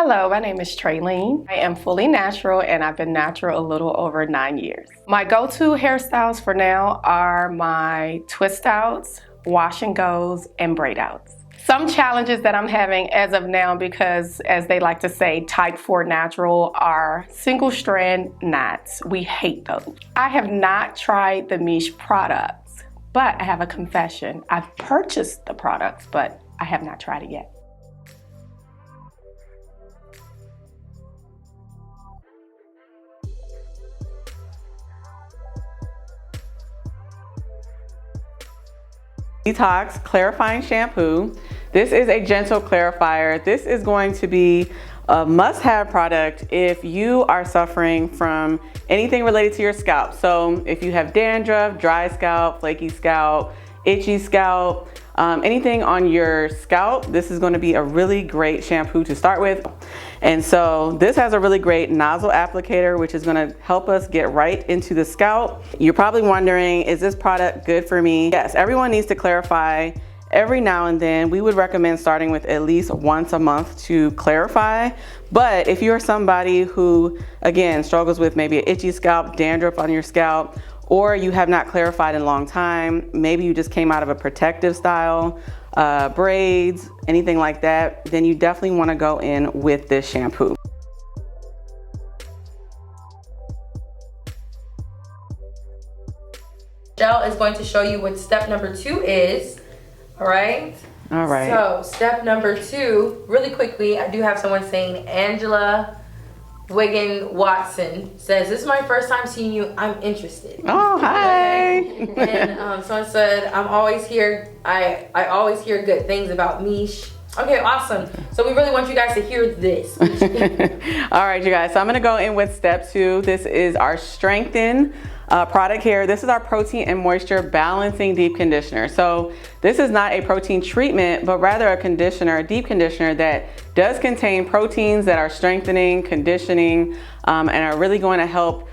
Hello, my name is Traylene. I am fully natural and I've been natural a little over 9 years. My go-to hairstyles for now are my twist outs, wash and goes, and braid outs. Some challenges that I'm having as of now, because as they like to say, type 4 natural, are single strand knots. We hate those. I have not tried the Miche products, but I have a confession. I've purchased the products, but I have not tried it yet. DETOX clarifying shampoo. This is a gentle clarifier. This is going to be a must-have product if you are suffering from anything related to your scalp. So if you have dandruff, dry scalp, flaky scalp, itchy scalp, anything on your scalp, this is going to be a really great shampoo to start with. And so this has a really great nozzle applicator, which is going to help us get right into the scalp. You're probably wondering, is this product good for me? Yes, everyone needs to clarify every now and then. We would recommend starting with at least once a month to clarify. But if you're somebody who, again, struggles with maybe an itchy scalp, dandruff on your scalp, or you have not clarified in a long time, maybe you just came out of a protective style, braids, anything like that, then you definitely want to go in with this shampoo. Michelle is going to show you what step number 2 is. All right. So step number 2, really quickly, I do have someone saying, Angela Wigan Watson says, "This is my first time seeing you. I'm interested." Oh, hi. And someone said, "I'm always here. I always hear good things about Miche." Okay, awesome. So we really want you guys to hear this. All right, you guys. So I'm going to go in with step 2. This is our Strengthen product here. This is our protein and moisture balancing deep conditioner. So this is not a protein treatment, but rather a conditioner, a deep conditioner that does contain proteins that are strengthening, conditioning, and are really going to help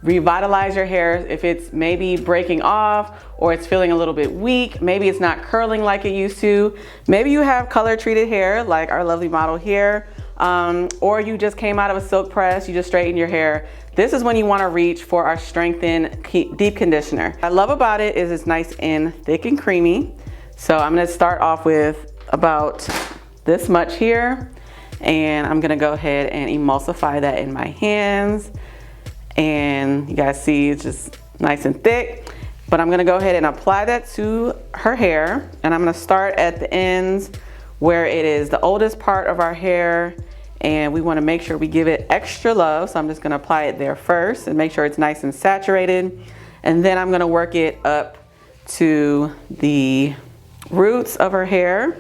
revitalize your hair if it's maybe breaking off or it's feeling a little bit weak. Maybe it's not curling like it used to. Maybe you have color treated hair like our lovely model here, or you just came out of a silk press, you just straightened your hair. This is when you want to reach for our Strengthen Deep Conditioner. What I love about it is it's nice and thick and creamy. So I'm going to start off with about this much here, and I'm going to go ahead and emulsify that in my hands. And you guys see it's just nice and thick, but I'm going to go ahead and apply that to her hair, and I'm going to start at the ends where it is the oldest part of our hair, and we want to make sure we give it extra love. So I'm just going to apply it there first and make sure it's nice and saturated, and then I'm going to work it up to the roots of her hair.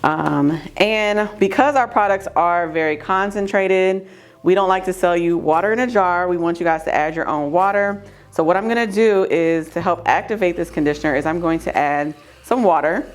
And because our products are very concentrated, we don't like to sell you water in a jar. We want you guys to add your own water. So what I'm going to do is, to help activate this conditioner, is I'm going to add some water.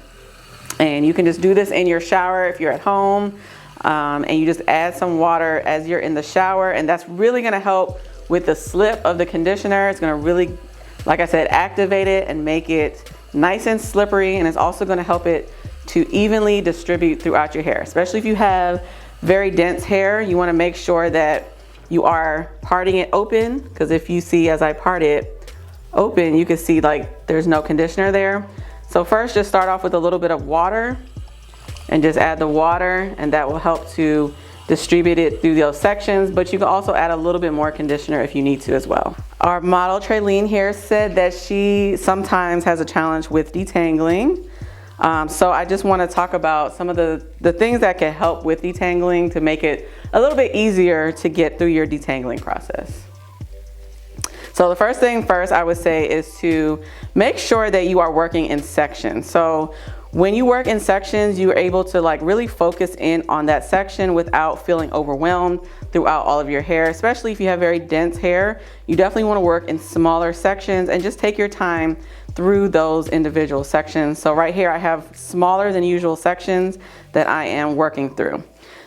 And you can just do this in your shower if you're at home. And you just add some water as you're in the shower. And that's really going to help with the slip of the conditioner. It's going to really, like I said, activate it and make it nice and slippery. And it's also going to help it to evenly distribute throughout your hair, especially if you have very dense hair. You want to make sure that you are parting it open, because if you see as I part it open, you can see like there's no conditioner there. So first, just start off with a little bit of water and just add the water, and that will help to distribute it through those sections, but you can also add a little bit more conditioner if you need to as well. Our model Traylene here said that she sometimes has a challenge with detangling. So I just want to talk about some of the things that can help with detangling to make it a little bit easier to get through your detangling process. So the first thing first I would say is to make sure that you are working in sections. So when you work in sections, you're able to like really focus in on that section without feeling overwhelmed throughout all of your hair, especially if you have very dense hair. You definitely want to work in smaller sections and just take your time through those individual sections. So right here I have smaller than usual sections that I am working through.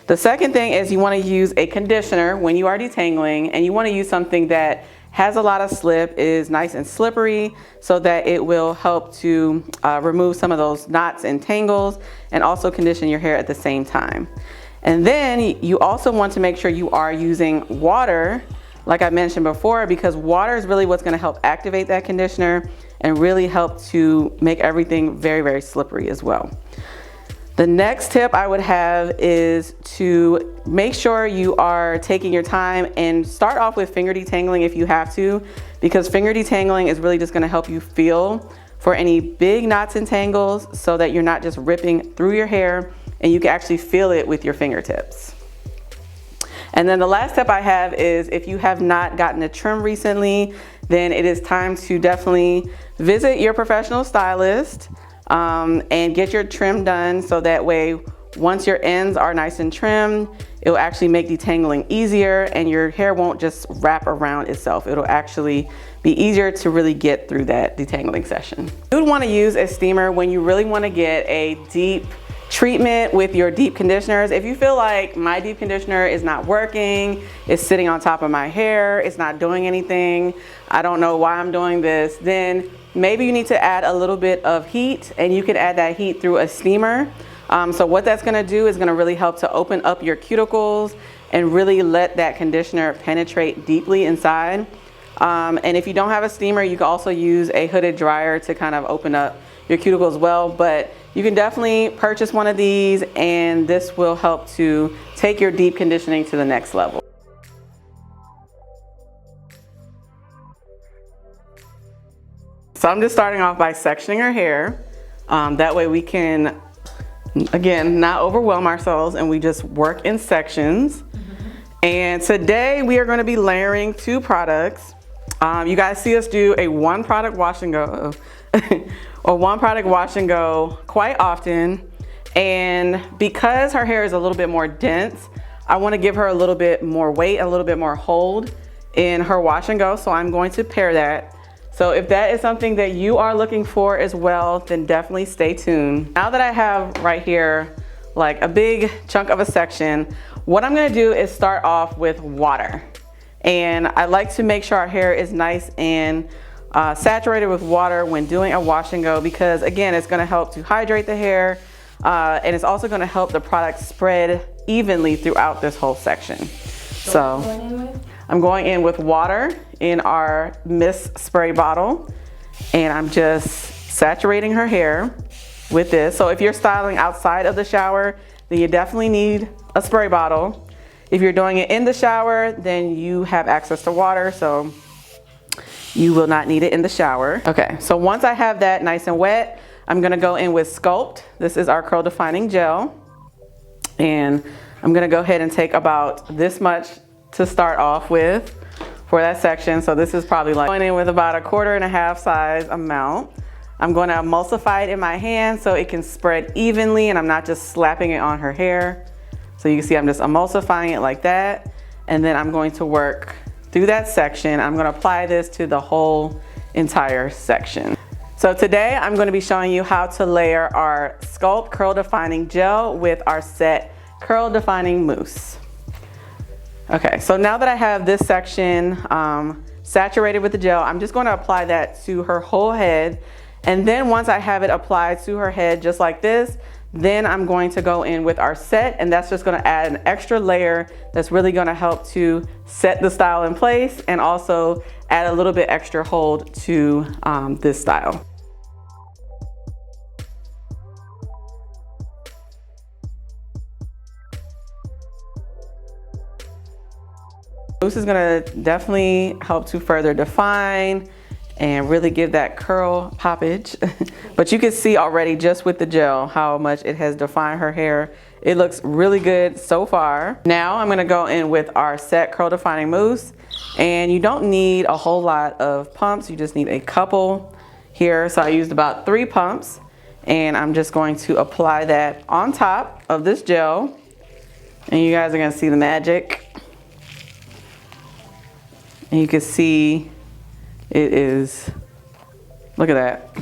The second thing is you want to use a conditioner when you are detangling, and you want to use something that has a lot of slip, is nice and slippery, so that it will help to remove some of those knots and tangles and also condition your hair at the same time. And then you also want to make sure you are using water, like I mentioned before, because water is really what's going to help activate that conditioner and really help to make everything very, very slippery as well. The next tip I would have is to make sure you are taking your time and start off with finger detangling if you have to, because finger detangling is really just going to help you feel for any big knots and tangles so that you're not just ripping through your hair and you can actually feel it with your fingertips. And then the last tip I have is if you have not gotten a trim recently, then it is time to definitely visit your professional stylist and get your trim done, so that way once your ends are nice and trimmed, it will actually make detangling easier and your hair won't just wrap around itself. It'll actually be easier to really get through that detangling session. You would want to use a steamer when you really want to get a deep treatment with your deep conditioners. If you feel like my deep conditioner is not working, it's sitting on top of my hair, it's not doing anything, I don't know why I'm doing this, then maybe you need to add a little bit of heat, and you can add that heat through a steamer. So what that's gonna do is gonna really help to open up your cuticles and really let that conditioner penetrate deeply inside. And if you don't have a steamer, you can also use a hooded dryer to kind of open up your cuticle as well. But you can definitely purchase one of these, and this will help to take your deep conditioning to the next level. So I'm just starting off by sectioning her hair. That way we can, again, not overwhelm ourselves, and we just work in sections. And today we are going to be layering 2 products. You guys see us do a one product wash and go or one product wash and go quite often. And because her hair is a little bit more dense, I want to give her a little bit more weight, a little bit more hold in her wash and go. So I'm going to pair that. So if that is something that you are looking for as well, then definitely stay tuned. Now that I have right here like a big chunk of a section, what I'm gonna do is start off with water. And I like to make sure our hair is nice and saturated with water when doing a wash and go, because again, it's gonna help to hydrate the hair, and it's also gonna help the product spread evenly throughout this whole section. So I'm going in with water in our mist spray bottle, and I'm just saturating her hair with this. So if you're styling outside of the shower, then you definitely need a spray bottle. If you're doing it in the shower, then you have access to water, so you will not need it in the shower. Okay, so once I have that nice and wet, I'm gonna go in with SCULPT. This is our curl defining gel. And I'm gonna go ahead and take about this much to start off with for that section. So this is probably like going in with about a 1.25 size amount. I'm going to emulsify it in my hand so it can spread evenly and I'm not just slapping it on her hair. So you can see I'm just emulsifying it like that. And then I'm going to work through that section. I'm going to apply this to the whole entire section. So today I'm going to be showing you how to layer our SCULPT Curl Defining Gel with our Set Curl Defining Mousse. Okay, so now that I have this section saturated with the gel, I'm just going to apply that to her whole head. And then once I have it applied to her head just like this, then I'm going to go in with our set, and that's just going to add an extra layer that's really going to help to set the style in place and also add a little bit extra hold to this style. Mousse is going to definitely help to further define and really give that curl poppage. But you can see already just with the gel how much it has defined her hair. It looks really good so far. Now I'm gonna go in with our Set Curl Defining Mousse, and you don't need a whole lot of pumps, you just need a couple here. So I used about 3 pumps, and I'm just going to apply that on top of this gel, and you guys are gonna see the magic. And you can see it is, look at that.